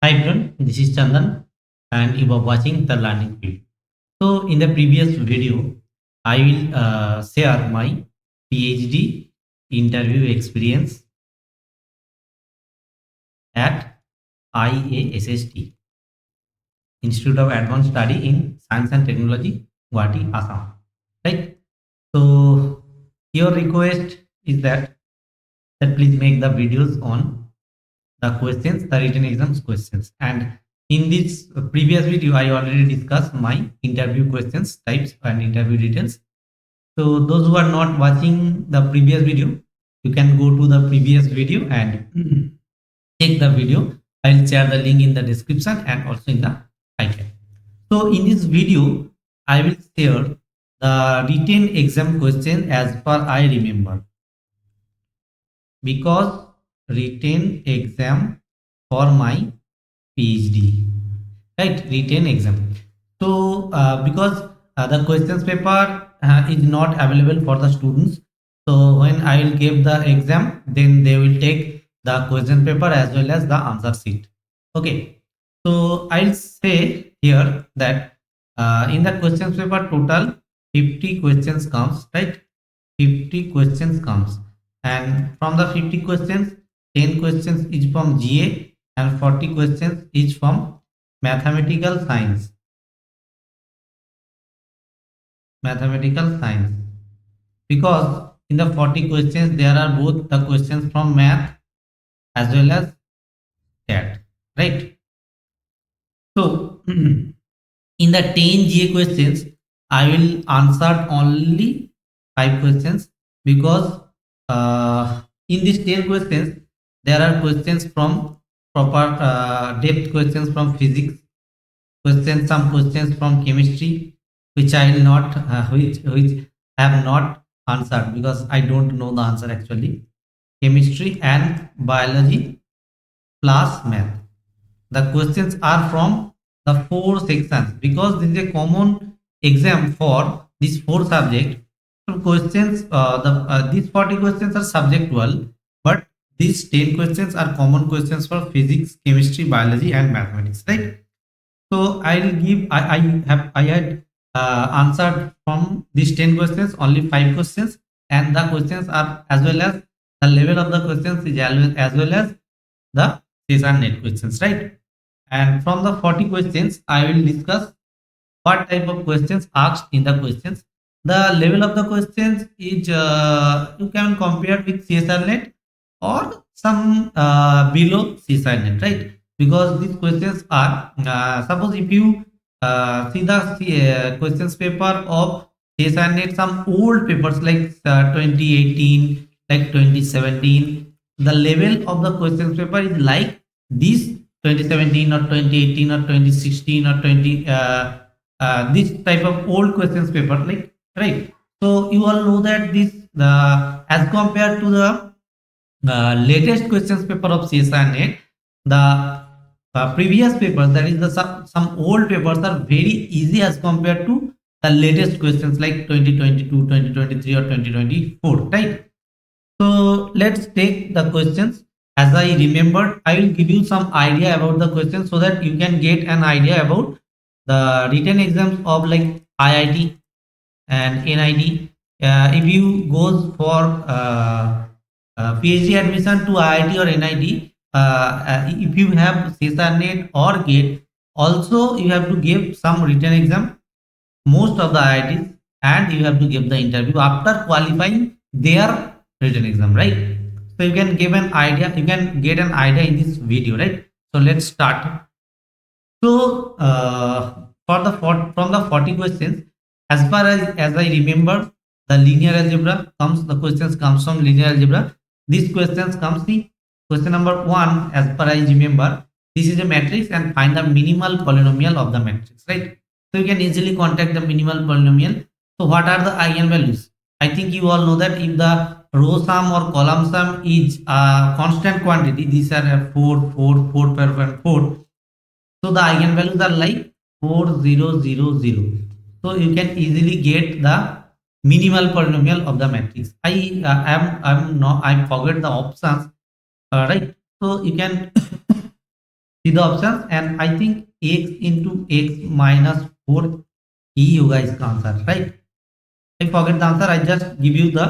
Hi everyone, this is Chandan and you are watching the learning field. So in the previous video, I will share my PhD interview experience at IASST, Institute of Advanced Study in Science and Technology, Guwahati, Assam. Right? So your request is that please make the videos on the questions, the written exams questions. And in this previous video, I already discussed my interview questions types and interview details. So those who are not watching the previous video, you can go to the previous video and check the video. I'll share the link in the description and also in the title. So in this video, I will share the written exam question as per I remember, because written exam for my PhD, right? Written exam. So because the questions paper is not available for the students, so when I will give the exam, then they will take the question paper as well as the answer sheet. Okay, so I'll say here that in the questions paper total 50 questions comes, right? 50 questions comes, and from the 50 questions 10 questions is from GA and 40 questions is from mathematical science. Because in the 40 questions there are both the questions from math as well as stat, right? So in the 10 GA questions I will answer only 5 questions, because in these 10 questions there are questions from proper depth questions from physics, questions, some questions from chemistry, which I will not which have not answered because I don't know the answer actually. Chemistry and biology plus math. The questions are from the 4 sections, because this is a common exam for these 4 subjects. So questions, these 40 questions are subjectual, but these 10 questions are common questions for physics, chemistry, biology, and mathematics, right? So I will give. I had answered from these 10 questions only 5 questions, and the questions are as well as the level of the questions is as well as the CSR net questions, right? And from the 40 questions, I will discuss what type of questions asked in the questions. The level of the questions is you can compare with CSR net or some below CSR net, right? Because these questions are suppose if you see the questions paper of CSR net, some old papers like 2018, like 2017, the level of the questions paper is like this 2017 or 2018 or 2016 or 20 this type of old questions paper, like, right? So you all know that this the as compared to the latest questions paper of CSR net, the previous papers, that is the some old papers, are very easy as compared to the latest questions like 2022, 2023 or 2024, right? So let's take the questions as I remembered. I will give you some idea about the questions so that you can get an idea about the written exams of like IIT and NIT. If you goes for PhD admission to IIT or NIT, if you have CSR net or GATE, also you have to give some written exam, most of the IITs, and you have to give the interview after qualifying their written exam, right? So you can give an idea, you can get an idea in this video, right? So let's start. So from the 40 questions, as far as I remember, the linear algebra comes, the questions comes from linear algebra. These questions comes, the question number 1, as per I remember, this is a matrix and find the minimal polynomial of the matrix, right? So you can easily contact the minimal polynomial. So what are the eigenvalues? I think you all know that if the row sum or column sum is a constant quantity, these are 4, 4, 4, 4, 4. So the eigenvalues are like 4000. So you can easily get the minimal polynomial of the matrix. I'm not, I forget the options, right? So you can see the option and I think x into x minus 4 ही होगा इसका answer, right? I forget the answer. I just give you the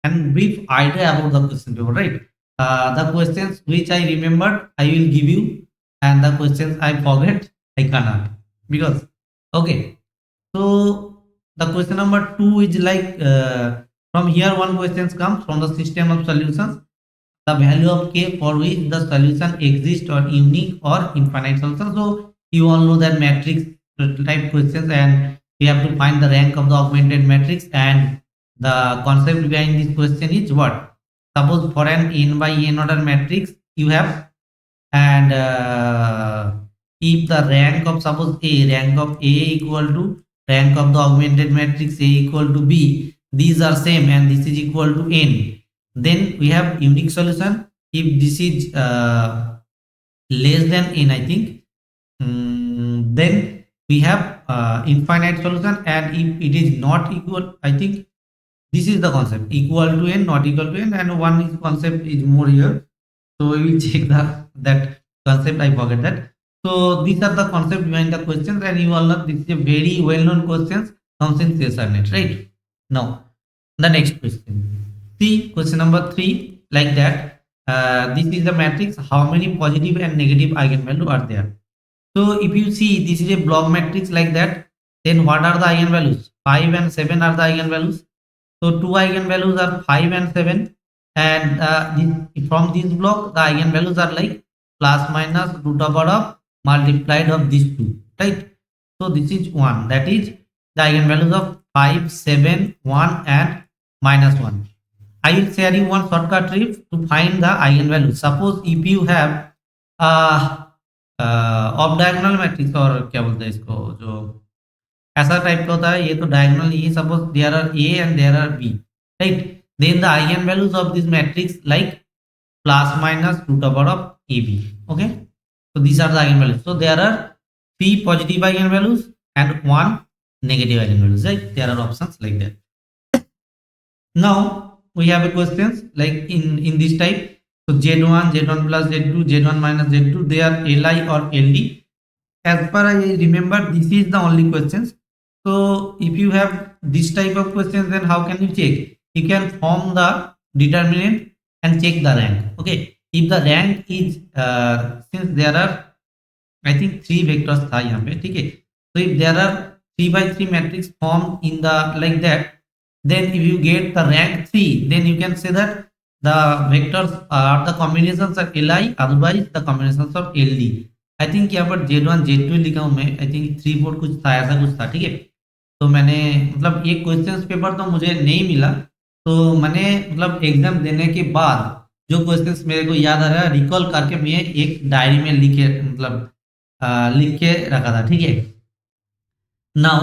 and brief idea about the question paper, right? The questions which I remembered, I will give you, and the questions I forget, I cannot because okay. So the question number 2 is like from here one questions comes from the system of solutions. The value of k for which the solution exists or unique or infinite solution. So you all know that matrix type questions, and we have to find the rank of the augmented matrix, and the concept behind this question is what? Suppose for an n by n order matrix you have, and if the rank of, suppose a, rank of a equal to rank of the augmented matrix a equal to b, these are same and this is equal to n, then we have unique solution. If this is less than n, I think, then we have infinite solution, and if it is not equal, I think this is the concept, equal to n, not equal to n, and one is concept is more here, so we will check that concept, I forget that. So these are the concept behind the questions, and you all know this is a very well known questions, comes in CSRNet, right? Now the next question, see question number 3 like that. This is the matrix, how many positive and negative eigenvalue are there? So if you see this is a block matrix like that, then what are the eigenvalues? 5 and 7 are the eigenvalues. So two eigenvalues are 5 and 7, and from this block the eigenvalues are like plus minus root over of multiplied of these two, right? So this is 1, that is the eigenvalues of 5, 7, 1 and minus 1. I will share you one shortcut trick to find the eigenvalue. Suppose if you have of diagonal matrix, और क्या बोलते हैं इसको, जो ऐसा type का होता है, ये तो डायगोनल, ये suppose there are A and there are B, right? Then the eigenvalues of this matrix like plus minus root over of A B, okay? So these are the eigenvalues. So there are 3 positive eigenvalues and 1 negative eigenvalues, right? There are options like that. Now we have a questions like in this type. So Z1, Z1 plus Z2, Z1 minus Z2, they are Li or Ld. As far as I remember, this is the only questions. So if you have this type of questions, then how can you check? You can form the determinant and check the rank. Okay, if the rank is since there are I think 3 vectors था यहाँ पे, ठीक है? So if there are 3 by 3 matrix formed in the like that, then if you get the rank 3, then you can say that the vectors are the combinations of Li, otherwise the combinations of Ld. I think यहाँ पर Z1 Z2 लिखा हूँ मैं, I think 3 4 कुछ था, ऐसा कुछ था, ठीक है? तो मैंने मतलब ये क्वेश्चंस पेपर तो मुझे नहीं मिला, तो मैंने मतलब एग्जाम देने के बाद जो क्वेश्चंस मेरे को याद आ रहा है, रिकॉल करके मैं एक डायरी में लिख के रखा था, ठीक है? Now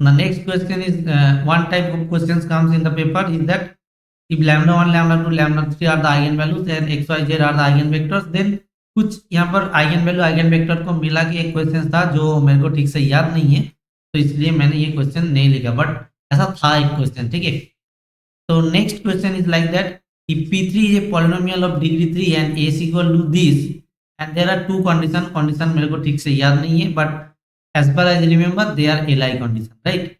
the next question is one type of questions comes in the paper is that if lambda 1 lambda 2 lambda 3 are the eigen values and x y z are the eigen vectors, then कुछ यहाँ पर eigen value eigen vector को मिला के एक question था जो मेरे को ठीक से याद नहीं है, तो इसलिए मैंने ये क्वेश्चन नहीं लिखा, बट ऐसा था एक क्वेश्चन, ठीक है? तो next question is like that if p3 is a polynomial of degree 3 and a is equal to this and there are two condition मेरे को ठीक से याद नहीं है, but as far as I remember they are Li condition, right?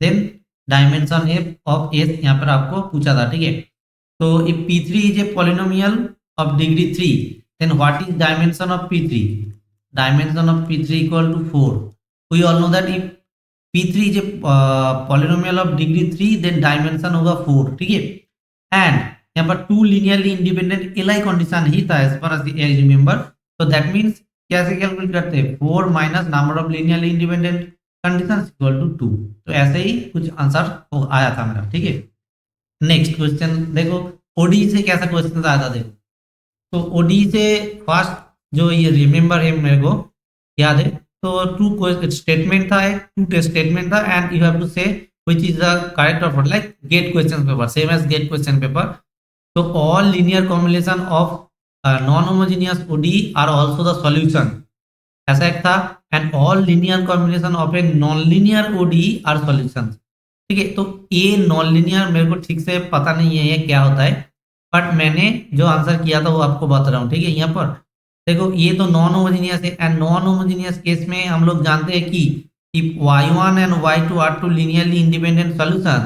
Then dimension of S यहाँ पर आपको पूछा था, ठीक है? तो if p3 is a polynomial of degree 3, then what is dimension of p3? Dimension of p3 equal to 4. We all know that if p3 is a polynomial of degree 3, then dimension होगा 4, ठीक है? And यहाँ पर 2 linearly independent Li condition ही था as far as I remember, तो that means कैसे calculate करते हैं? 4 minus number of linearly independent condition equal to 2. तो ऐसे ही कुछ आंसर आया था मेरा, ठीक है? नेक्स्ट क्वेश्चन देखो, ओडी से कैसा क्वेश्चन आया था देखो. तो ओडी से फर्स्ट जो ये रिमेंबर है मेरे को याद है, तो 2 स्टेटमेंट था, एक 2 स्टेटमेंट था, and you have to say which is the correct of like GATE question paper, same as GATE question paper. तो all linear combination of non homogeneous ODE are also the solution, ऐसा एक था, and all linear combination of a non linear ODE are solution, ठीक है? तो ये non linear मेरे को ठीक से पता नहीं है ये क्या होता है, बट मैंने जो आंसर किया था वो आपको बता रहा हूँ, ठीक है? यहाँ पर देखो ये तो नॉन होमोजीनियस है, एंड नॉन होमोजीनियस केस में हम लोग जानते हैं कि if y1 and y2 are two linearly independent solutions,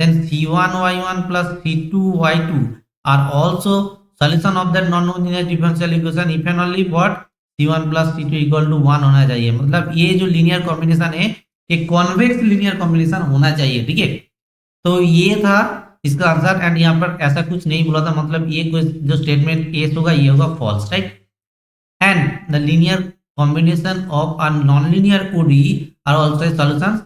then c1 y1 plus c2 y2 are also solution of that non homogeneous differential equation if and only what c1 plus c2 equal to 1 होना चाहिए। मतलब ये जो linear combination है एक convex linear combination होना चाहिए, ठीक है। तो ये था इसका आंसर, एंड यहाँ पर ऐसा कुछ नहीं बोला था, मतलब ये जो स्टेटमेंट केस होगा ये होगा false, right. and the linear combination of a non-linear ODE are also solutions।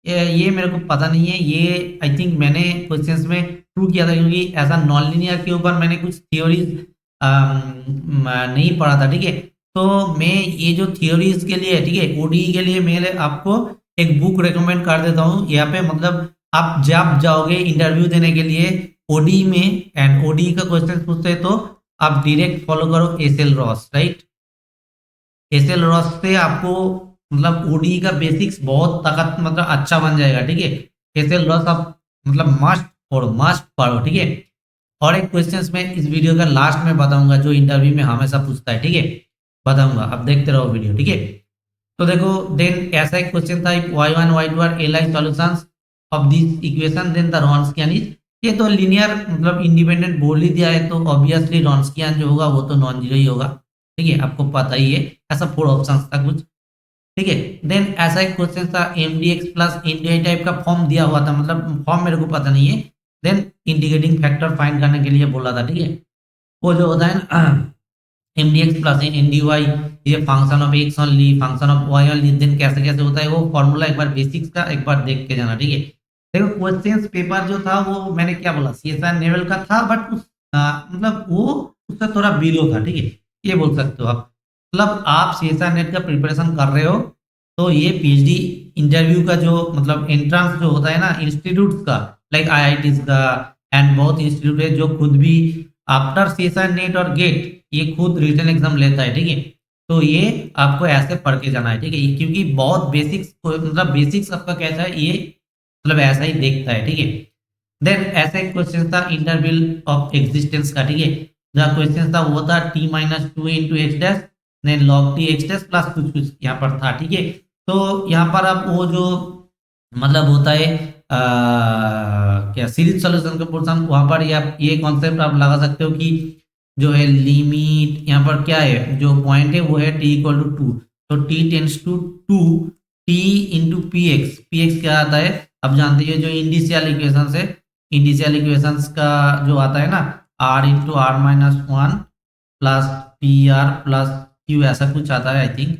ये मेरे को पता नहीं है, ये आई थिंक मैंने क्वेश्चंस में प्रूव किया था, क्योंकि ऐसा नॉन लिनियर के ऊपर मैंने कुछ थियोरीज नहीं पढ़ा था, ठीक है। तो मैं ये जो थियोरीज के लिए, ठीक है, ओडीई के लिए मैं आपको एक बुक रेकमेंड कर देता हूँ यहाँ पे। मतलब आप जब जाओगे इंटरव्यू देने के लिए ओडीई में, एंड ओडीई का क्वेश्चन पूछते हैं, तो आप डायरेक्ट फॉलो करो SL Ross, right. SL Ross से आपको मतलब ओडी का बेसिक्स बहुत ताकत मतलब अच्छा बन जाएगा, ठीक है। एसएल रॉस आप मतलब मस्ट पढ़ो, ठीक है। और एक क्वेश्चंस में इस वीडियो का लास्ट में बताऊंगा जो इंटरव्यू में हमेशा पूछता है, ठीक है, बताऊंगा, आप देखते रहो वीडियो, ठीक है। तो देखो देन ऐसा एक क्वेश्चन था, y1 y2 are LI solutions of this equation, then the Wronskian is. ये तो लीनियर मतलब इंडिपेंडेंट बोल ही दिया है, तो ऑब्वियसली रॉन्स्कियन जो होगा वो तो नॉन जीरो ही होगा, ठीक है, आपको पता ही है। ऐसा 4 ऑप्शंस था कुछ, ठीक है। देन ऐसा एक क्वेश्चन था mdx प्लस एनडीआई टाइप का फॉर्म दिया हुआ था, मतलब फॉर्म मेरे को पता नहीं है। देन इंटीग्रेटिंग फैक्टर फाइंड करने के लिए बोला था, ठीक है। वो जो होता है ना mdx प्लस एनडीवाई, ये function of X only, function of Y only, then कैसे कैसे होता है वो फॉर्मूला एक बार बेसिक्स का एक बार देख के जाना, ठीक है। देखो क्वेश्चंस पेपर जो था वो मैंने क्या बोला सीएसआर लेवल का था, बट उस मतलब वो उससे थोड़ा बिलो था, ठीक है, ये बोल सकते हो आप। मतलब आप सीएसआर नेट का प्रिपरेशन कर रहे हो, तो ये पीएचडी इंटरव्यू का जो मतलब एंट्रेंस जो होता है ना इंस्टीट्यूट का, लाइक आईआईटीज का, एंड बहुत इंस्टीट्यूट है जो खुद भी आफ्टर सीएसआर नेट और गेट ये खुद रिटन एग्जाम लेता है, ठीक है। तो ये आपको ऐसे पढ़ के जाना है, ठीक है, क्योंकि बहुत बेसिक्स मतलब बेसिक्स आपका कैसा है ये मतलब ऐसा ही देखता है, ठीक है। देन ऐसा एक क्वेश्चन था इंटरवल ऑफ एग्जिस्टेंस का, ठीक है। जो क्वेश्चन था वो था t minus two into X dash, then log T X dash plus कुछ कुछ यहाँ पर था, ठीक है। तो यहाँ पर आप वो जो मतलब होता है क्या सीरीज सॉल्यूशन का पोर्शन, वहां पर ये कॉन्सेप्ट आप लगा सकते हो कि जो है लिमिट यहाँ पर क्या है, जो पॉइंट है वो है t इक्वल टू 2, तो t tends to 2 t into P X क्या आता है अब जानते हैं, जो इंडिशियल इक्वेशन है, इंडिशियल इक्वेशंस का जो आता है ना r into R minus one plus P R plus Q, ऐसा कुछ आता है आई थिंक,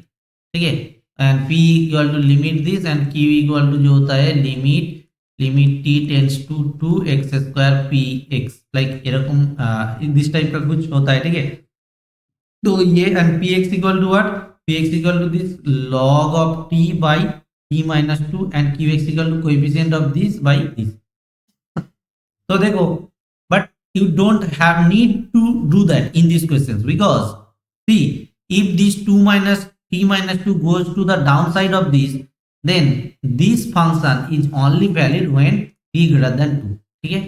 ठीक है। And p equal to limit this, and q equal to जो होता है limit t tends to 2x square P X, like एरकम दिस टाइप का कुछ होता है, ठीक है। तो ये and P X equal to what, P X equal to this log of t by t minus two, and Q X equal to coefficient of this by this. तो देखो but you don't have need to do that in these questions, because see if this 2 minus t minus 2 goes to the downside of this, then this function is only valid when t greater than 2, ठीक है।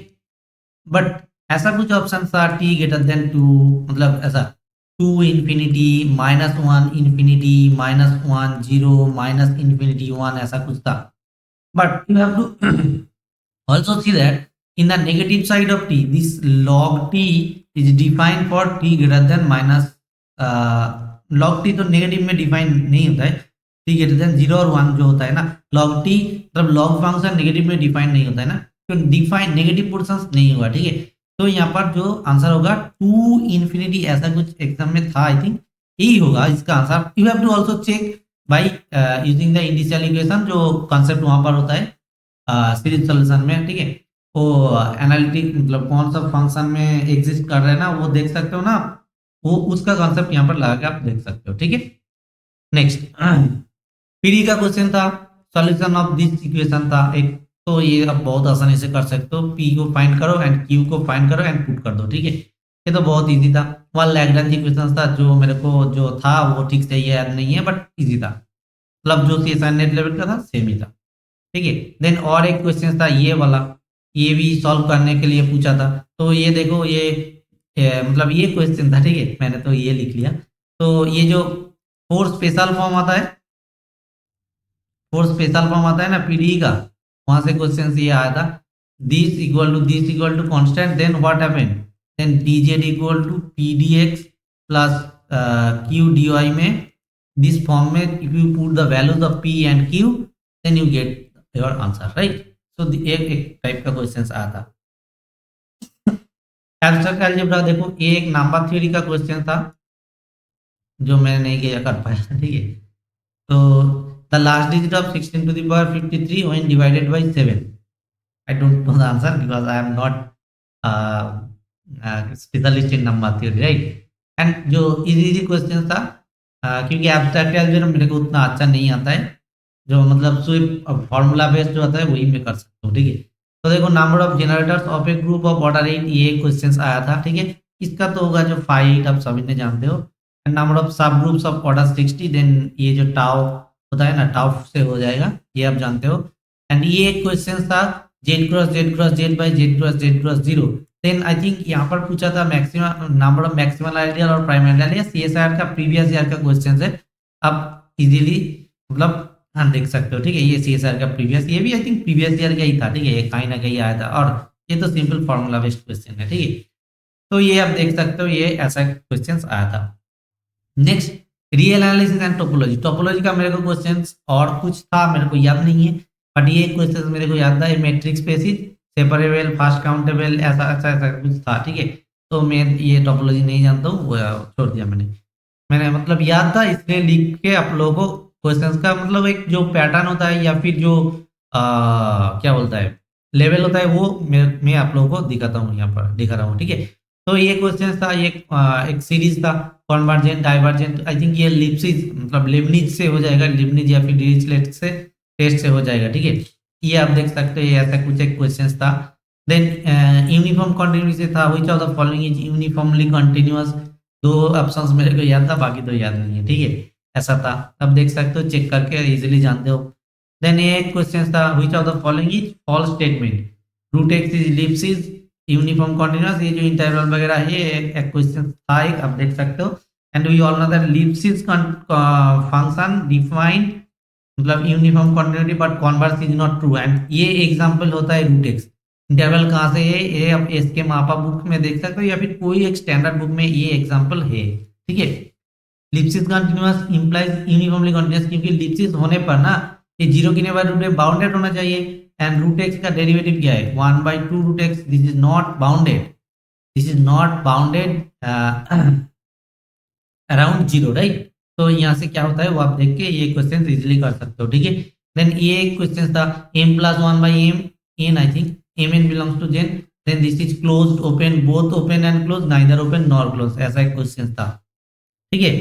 But ऐसा कुछ option था t greater than 2 मतलब ऐसा 2 infinity minus 1 infinity minus 1 0 minus infinity 1 ऐसा कुछ था। But you have to also see that in the negative side of t this log t is defined for t greater than minus log t तो negative में define नहीं होता है, t greater than 0 और 1 जो होता है ना log t मतलब log फंक्शन नेगेटिव में डिफाइन नहीं होता है ना, तो डिफाइन नेगेटिव पोर्शंस नहीं होगा, ठीक है। तो यहाँ पर जो आंसर होगा 2 इंफिनिटी ऐसा कुछ एग्जाम में था आई थिंक, यही होगा इसका answer. You have to also check by using the indicial equation, जो कॉन्सेप्ट वहां पर होता है सीरीज सॉल्यूशन में, ठीक है। वो एनालिटिक मतलब कौन सा फंक्शन में एग्जिस्ट कर रहे हैं ना वो देख सकते हो ना, वो उसका कॉन्सेप्ट यहाँ पर लगा के आप देख सकते हो, ठीक है। नेक्स्ट पीडी का क्वेश्चन था, सॉल्यूशन ऑफ दिस इक्वेशन था एक, तो ये आप बहुत आसानी से कर सकते हो, पी को फाइंड करो एंड क्यू को फाइंड करो एंड पुट कर दो, ठीक है। ये तो बहुत इजी था। वन लैग्रेंज इक्वेशन था जो मेरे को जो था वो ठीक से याद नहीं है, बट इजी था, मतलब जो सी नेट लेवल का था सेम ही था, ठीक है। देन और एक क्वेश्चन था ये वाला, ये भी सॉल्व करने के लिए पूछा था। तो ये देखो ये मतलब ये क्वेश्चन था, ठीक है, मैंने तो ये लिख लिया। तो ये जो फोर स्पेशल फॉर्म आता है, फोर स्पेशल फॉर्म आता है ना पीडीई का, वहां से क्वेश्चन ये आया था, this equal to constant, then what happened, then dz equal to pdx plus q dy में, दिस फॉर्म में if you put the values of p and q then you get your answer, right. So एक type का question आया था। Abstract algebra देखो, ये एक number theory का क्वेश्चन था जो मैं नहीं किया कर पाया, ठीक है। तो the last digit of 16 to the power 53 when divided by 7, I don't know the answer because I am not specialist in number theory, right? And जो इजी क्वेश्चन था, क्योंकि एब्स्ट्रैक्ट अलजेब्रा मेरे को उतना अच्छा नहीं आता है, जो मतलब सिर्फ फॉर्मूला बेस्ड जो आता है वही मैं कर सकता हूँ, ठीक है। तो देखो number of generators of A group of order 8, ये क्वेश्चन आया था, ठीक है। इसका तो होगा जो 5 आप सभी ने जानते हो। एंड नंबर ऑफ सब ग्रुप्स ऑफ ऑर्डर 60, देन ये जो टाउ होता है ना, टाउ से हो जाएगा, ये आप जानते हो। एंड ये क्वेश्चन था Z cross Z by Z cross zero. Then I think यहाँ पर पूछा था maximum number of maximal ideal और प्राइमरी आइडियल, सीएसआर का प्रीवियस ईयर का क्वेश्चन है, आप इजीली मतलब हाँ देख सकते हो, ठीक है। ये सीएसआर का प्रीवियस, ये भी आई थिंक प्रीवियस ईयर का ही था, ठीक है, ये कहीं ना कहीं आया था, और ये तो सिंपल फॉर्मूला बेस्ड क्वेश्चन है, ठीक है। तो ये आप देख सकते हो, ये ऐसा क्वेश्चन आया था। Next real analysis and topology. Topology का मेरे को क्वेश्चन और कुछ था, मेरे को याद नहीं है, बट ये क्वेश्चन मेरे को याद था, ये matrix spaces, separable, first countable, ऐसा ऐसा ऐसा कुछ था, ठीक है। तो मैं ये टोपोलॉजी नहीं जानता हूँ, वो छोड़ दिया मैंने मतलब याद था इसलिए लिख के आप लोगों को क्वेश्चंस का मतलब एक जो पैटर्न होता है या फिर जो क्या बोलता है लेवल होता है, वो मैं आप लोगों को दिखाता हूँ, यहाँ पर दिखा रहा हूँ, ठीक है। तो ये क्वेश्चन था, ये एक सीरीज था, कन्वर्जेंट, डाइवर्जेंट, आई थिंक ये लिप्सिस मतलब लिबनिज से हो जाएगा, लिबनिज या फिर डिरिचलेट से टेस्ट से हो जाएगा, ठीक है। ये आप देख सकते हो, ये ऐसा कुछ एक क्वेश्चन था। देन यूनिफॉर्म कंटिन्यूटी था, which of the following is uniformly continuous. दो ऑप्शंस मेरे को याद था, बाकी तो याद नहीं है, ठीक है, ऐसा था। अब देख सकते हो, चेक करके इजीली जानते हो। देन ये एक क्वेश्चन था, which of the following is false statement, root X is Lipschitz, uniform continuous, ये जो इंटरवल वगैरह है, एक क्वेश्चन था, एक आप देख सकते हो। And we all know that ellipsis function define मतलब uniform continuity but converse is not true, and ये एग्जांपल होता है रूट एक्स। इंटरवल कहाँ से है, ये आप इसके मापा बुक में देख सकते हो या फिर कोई एक स्टैंडर्ड बुक में ये एग्जांपल है, ठीक है। लिप्सिस कंटीन्यूअस इंप्लाइज यूनिफॉर्मली कंटीन्यूअस, क्योंकि लिप्सिस होने पर ना ये जीरो की नेबर रूट में बाउंडेड होना चाहिए, एंड रूट एक्स का डेरिवेटिव क्या है 1/2 root X, this is not bounded, this is not bounded around zero, right. तो यहाँ से क्या होता है वो आप देख के ये क्वेश्चन इजीली कर सकते हो, ठीक है। देन ये क्वेश्चन था m + 1/m n, I think m n belongs to Z, then this is closed open, both open and close, neither open nor close, ऐसा एक क्वेश्चन था, ठीक है।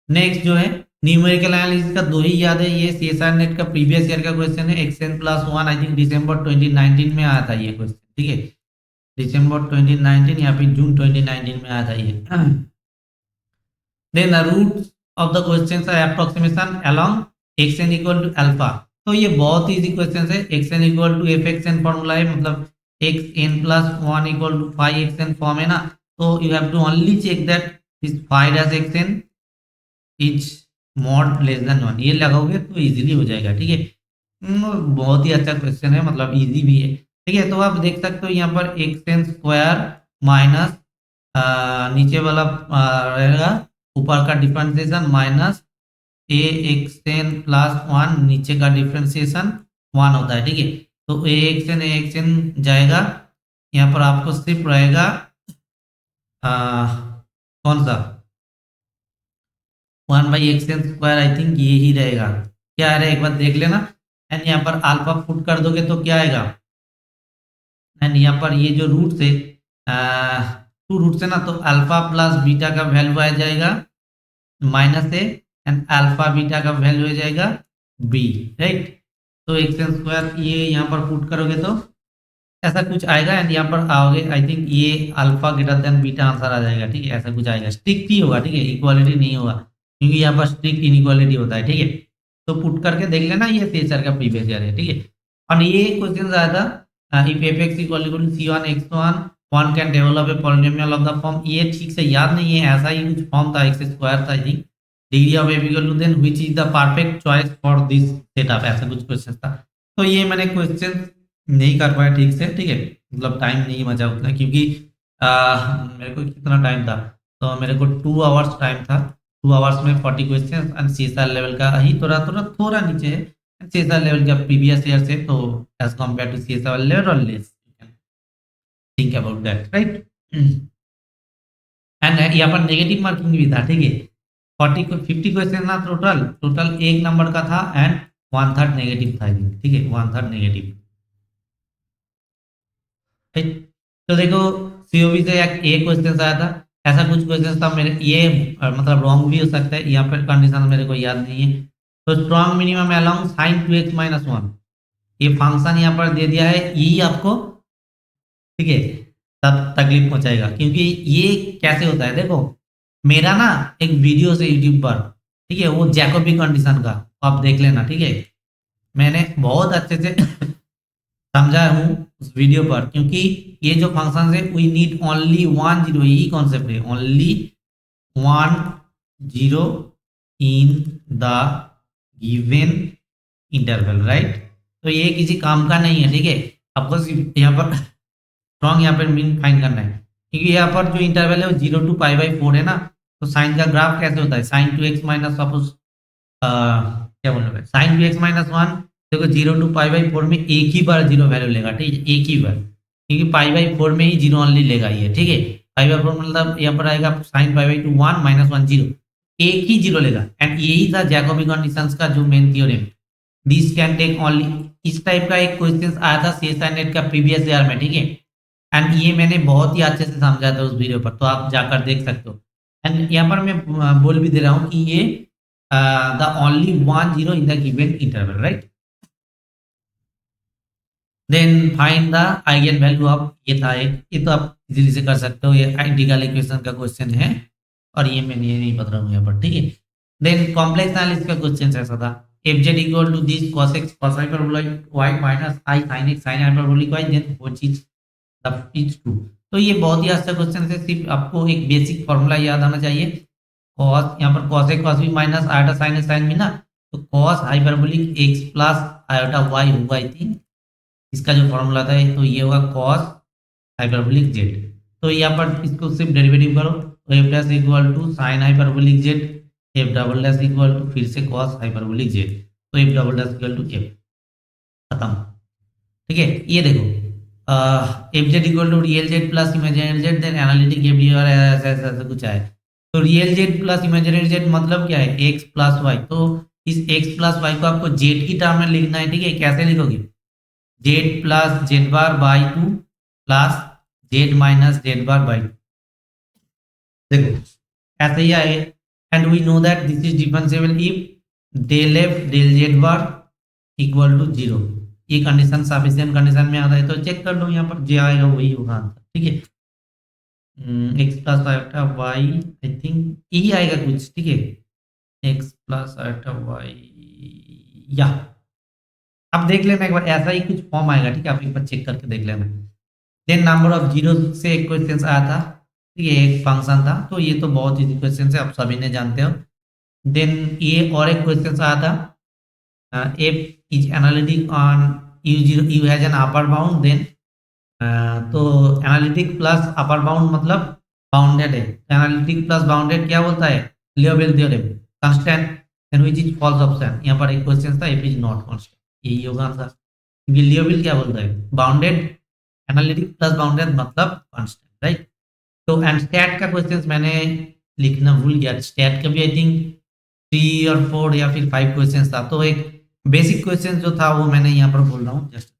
नेक्स्ट जो है न्यूमेरिकल एनालिसिस का दो ही याद है, ये सीएसआर नेट का प्रीवियस ईयर का क्वेश्चन है, xn + 1, आई थिंक दिसंबर 2019 में आया था ये क्वेश्चन, ठीक है, दिसंबर 2019 या फिर जून 2019 में आया था ये। Then the roots of the questions are approximation along xn equal to alpha. तो ये बहुत इजी क्वेश्चन है, xn equal to fxn formula है, मतलब xn + 1 equal to 5xn form है ना, तो you have to only check that this 5-xn is mod less than 1, ये लगाओगे तो इजीली हो जाएगा, ठीक है। बहुत ही अच्छा क्वेश्चन है, मतलब इजी भी है, ठीक है। तो आप देख सकते हो यहाँ पर xn² माइनस नीचे वाला रहेगा, ऊपर का डिफरेंशिएशन माइनस axn + 1, नीचे का डिफरेंशिएशन 1 होता है, ठीक है। तो axn जाएगा, यहाँ पर आपको सिर्फ रहेगा कौन सा 1/xn², आई थिंक ये ही रहेगा, क्या आ रहा है एक बार देख लेना। एंड यहाँ पर अल्फा पुट कर दोगे तो क्या आएगा, एंड यहाँ पर ये जो रूट से 2 रूट से ना, तो अल्फा प्लस बीटा का वैल्यू आ जाएगा -a, एंड अल्फा बीटा का वैल्यू हो जाएगा b, राइट। तो xn² ये यहाँ पर पुट करोगे तो ऐसा कुछ आएगा, एंड यहाँ पर आओगे, आई थिंक ये alpha greater than beta answer आ जाएगा, ठीक है, ऐसा कुछ आएगा, स्ट्रिक्ट ही होगा, ठीक है, इक्वालिटी नहीं होगा, क्योंकि यहाँ पर स्ट्रिक्ट इनइक्वालिटी होता है, ठीक है। तो पुट करके देख लेना, ये सीएसआर का प्रीवियस ईयर है, ठीक है। और ये क्वेश्चन आया था if fx = c1 x1 one can develop a polynomial of the form, ये ठीक से याद नहीं है, ऐसा ही कुछ फॉर्म था, एक्स स्क्वायर था जी, degree of a equal to then which is the perfect choice for this setup, ऐसा कुछ क्वेश्चन था। तो ये मैंने क्वेश्चन नहीं कर पाया ठीक से, ठीक है, मतलब टाइम नहीं बचा उतना, क्योंकि मेरे को कितना टाइम था, तो मेरे को 2 आवर्स टाइम था, 2 आवर्स में 40 क्वेश्चन एंड सीएसआर लेवल का ही थोड़ा थोड़ा थोड़ा नीचे है सीएसआर लेवल का प्रीवियस ईयर से, तो as compare to CSR level और less, think about that, right. And यहाँ पर नेगेटिव मार्किंग भी था, ठीक है, 50 क्वेश्चन ना, टोटल टोटल 1 नंबर का था एंड 1/3 नेगेटिव था, ठीक है, 1/3 नेगेटिव, ठीक। तो देखो सीओबी से एक क्वेश्चन आया था, ऐसा कुछ क्वेश्चन था मेरे ये मतलब रॉन्ग भी हो सकता है, यहाँ पर कंडीशन मेरे को याद नहीं है। तो strong minimum along sign 2x-1, ये फंक्शन यहाँ पर दे दिया है, यही आपको, ठीक है, तब तकलीफ पहुंचाएगा, क्योंकि ये कैसे होता है, देखो मेरा ना एक वीडियो से यूट्यूब पर, ठीक है, वो जैकोबी कंडीशन का आप देख लेना, ठीक है, मैंने बहुत अच्छे से समझा हूँ उस वीडियो पर, क्योंकि ये जो फंक्शन है वी नीड ओनली 1 0, यही कॉन्सेप्ट है, only 1 0 in the given interval, right. तो ये किसी काम का नहीं है, ठीक है, आपको सिर्फ यहाँ पर स्ट्रॉन्ग यहाँ पर मीन फाइंड करना है, क्योंकि यहाँ पर जो इंटरवल है वो 0 to π/4 है ना, तो साइन का ग्राफ कैसे होता है, साइन 2x माइनस, सपोज क्या बोल रहे हैं, साइन 2x-1, देखो 0 to π/4 में एक ही बार जीरो वैल्यू लेगा, ठीक है, एक ही बार, क्योंकि π/4 में ही जीरो ओनली लेगा ये, ठीक है, π/4 मतलब यहाँ पर आएगा साइन π/2 1 -1 0, एक ही जीरो लेगा, एंड यही था जैकोबी कंडीशंस का जो main theorem, this can take only, इस टाइप का एक क्वेश्चन आया था सीएसआई नेट का प्रीवियस ईयर में, ठीक है, एंड ये मैंने बहुत ही अच्छे से समझा था उस वीडियो पर, तो आप जाकर देख सकते हो। एंड यहाँ पर मैं बोल भी दे रहा हूँ कि ये the only 1 0 in the given interval, right. Then find the eigen value of, ये था एक, ये तो आप इजीली से कर सकते हो, ये इंटीग्रल इक्वेशन का क्वेश्चन है, और ये मैं ये नहीं बता रहा हूँ यहाँ पर, ठीक है। देन कॉम्प्लेक्स एनालिसिस का क्वेश्चन ऐसा था, F Z equal to this cos x cos hyperbolic y minus i sin x sin hyperbolic y, then which is the is true. तो ये बहुत ही अच्छा क्वेश्चन है, सिर्फ आपको एक बेसिक फॉर्मूला याद आना चाहिए, cos, यहाँ पर cos a cos b minus iota sin a sin b ना, तो cos hyperbolic x plus iota y होगा, आई थिंक इसका जो फॉर्मूला था, तो ये होगा cos हाइपरबोलिक z, तो यहाँ पर इसको सिर्फ डेरिवेटिव करो, तो f dash equal to sin hyperbolic z, f double dash equal to फिर से cos हाइपरबोलिक z, तो f double dash equal to f, खत्म, ठीक है। ये देखो F Z equal to real Z plus imaginary Z, then analytic F D, और ऐसा ऐसा ऐसा कुछ है, तो real Z plus imaginary Z मतलब क्या है, एक्स प्लस वाई, तो इस एक्स प्लस वाई को आपको जेड की टर्म में लिखना है, ठीक है, कैसे लिखोगे, Z plus Z bar by 2 plus Z minus Z bar by 2, देखो ऐसे ही आए, and we know that this is differentiable if del F del Z bar equal to 0, ये कंडीशन सफिशिएंट कंडीशन में आता है, तो चेक कर लो, यहाँ पर जे आएगा वही होगा आंसर, ठीक है, X plus iota Y, I think यही आएगा कुछ, ठीक है, एक्स प्लस आयोटा वाई, या अब देख लेना एक बार, ऐसा ही कुछ फॉर्म आएगा, ठीक है, आप एक बार चेक करके देख लेना। देन नंबर ऑफ जीरो से एक क्वेश्चन आया था, ठीक है, एक फंक्शन था, तो ये तो बहुत इजी क्वेश्चन है, आप सभी ने जानते हो। देन ये और एक क्वेश्चन आया था, f is analytic on u0, u has an upper bound, then तो एनालिटिक प्लस अपर बाउंड मतलब बाउंडेड है, एनालिटिक प्लस बाउंडेड क्या बोलता है, लियोबिल theorem, constant, then which is false option, यहाँ पर एक क्वेश्चन था, एफ इज नॉट कांस्टेंट, यही होगा आंसर, क्योंकि लियोबिल क्या बोलता है, बाउंडेड, एनालिटिक प्लस बाउंडेड मतलब कांस्टेंट, राइट। तो एंड स्टैट का क्वेश्चन मैंने लिखना भूल गया, स्टैट का भी आई थिंक 3 और 4 या फिर 5 क्वेश्चन था, तो एक बेसिक क्वेश्चन जो था वो मैंने यहाँ पर बोल रहा हूँ, जस्ट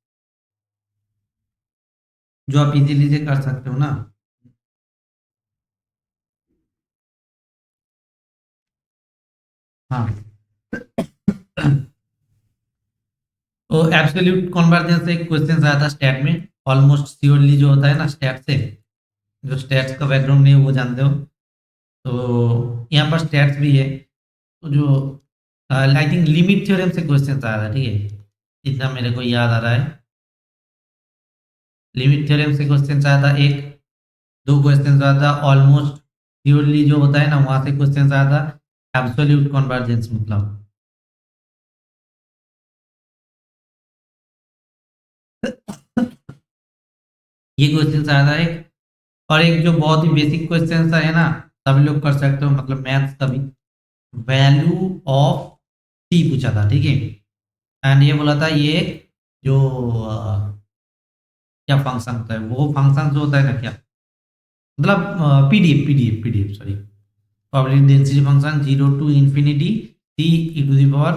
जो आप इजीली से कर सकते हो ना। हाँ तो एब्सोल्यूट कन्वर्जेंस से एक क्वेश्चन आया था स्टैट में, ऑलमोस्ट श्योरली जो होता है ना स्टैट से, जो स्टैट्स का बैकग्राउंड नहीं है वो जानते हो, तो यहाँ पर स्टैट्स भी है, तो जो आई थिंक लिमिट थ्योरम से क्वेश्चन आया था, ठीक है, इतना मेरे को याद आ रहा है, लिमिट थ्योरम से क्वेश्चन आया था एक, दो क्वेश्चन आया था, ऑलमोस्ट प्योरली जो होता है ना वहां से क्वेश्चन आया था, एब्सोल्यूट कन्वर्जेंस मतलब ये क्वेश्चन आया था एक। और एक जो बहुत ही बेसिक क्वेश्चन है ना, सभी लोग कर सकते हो, मतलब मैथ्स का भी, वैल्यू ऑफ सी पूछा था, ठीक है। एंड ये बोला था ये जो क्या फंक्शन होता है, वो फंक्शन जो होता है ना क्या, मतलब PDF sorry, probability density function 0 to ∞ C E to the power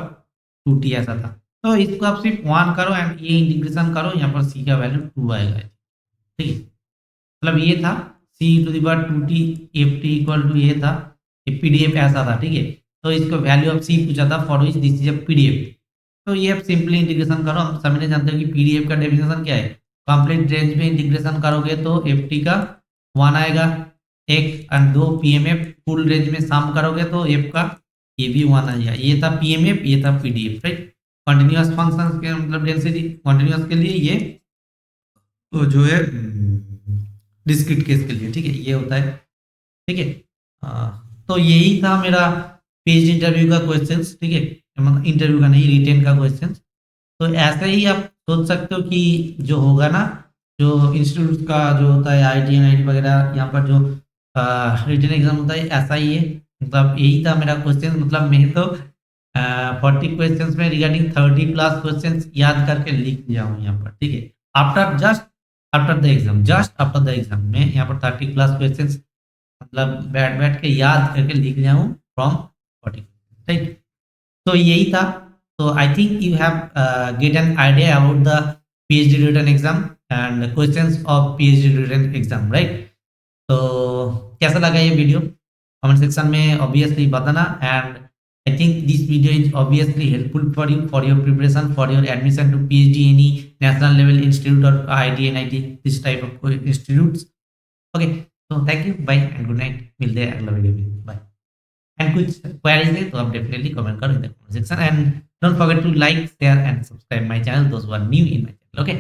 2t ऐसा था। तो इसको आप सिर्फ 1 करो एंड ये इंटीग्रेशन करो, यहाँ पर सी का वैल्यू 2 आएगा, ठीक है। मतलब ये था c to the power 2t f t equal to ये था, ये पीडीएफ ऐसा था, ठीक है। तो इसको वैल्यू ऑफ सी पूछा था for which this is a PDF. तो ये आप सिंपली इंटीग्रेशन करो, हम सभी ने जानते हो कि पीडीएफ का डेफिनेशन क्या है, कंप्लीट रेंज में इंटीग्रेशन करोगे तो एफ टी का 1 आएगा, एक एंड दो पीएमएफ फुल रेंज में सम करोगे तो एफ का ये भी 1 आएगा। ये था पीएमएफ, ये था पीडीएफ, राइट। कंटिन्यूअस फंक्शन के मतलब डेंसिटी कंटिन्यूअस के लिए ये तो जो है डिस्क्रीट केस के लिए, ठीक है, ये होता है, ठीक है। तो यही था मेरा पेज इंटरव्यू का क्वेश्चंस, ठीक है, मतलब इंटरव्यू का नहीं, रिटेन का क्वेश्चंस। तो ऐसे ही आप सोच सकते हो कि जो होगा ना, जो इंस्टीट्यूट का जो होता है I T N I T वगैरह, यहाँ पर जो रिटेन एग्जाम होता है ऐसा ही है। मतलब यही था मेरा क्वेश्चन, मतलब मैं तो 40 क्वेश्चंस में रिगार्डिंग 30+ क्वेश्चंस याद करके लिख दिया हूँ यहाँ पर, ठीक है। After just after the exam, just after the exam मैं यहाँ पर 30+ क्वेश्चंस मतलब बैठ बैठ के याद करके लिख लिया हूँ फ्रॉम 40, राइट। तो यही था। तो I think you have get an idea about the PhD written exam and questions of PhD written exam, right. तो कैसा लगा ये वीडियो, कमेंट सेक्शन में ऑब्वियसली बताना। And I think this video is obviously helpful for your preparation for your admission to PhD any national level institute और IIT NIT this type of institutes. Okay, तो thank you, bye and good night, मिलते हैं अगला video में, bye. And कुछ queries है तो आप डेफिनेटली कमेंट करो in the comment section and don't forget to like share and subscribe my channel those who are new in my channel, okay.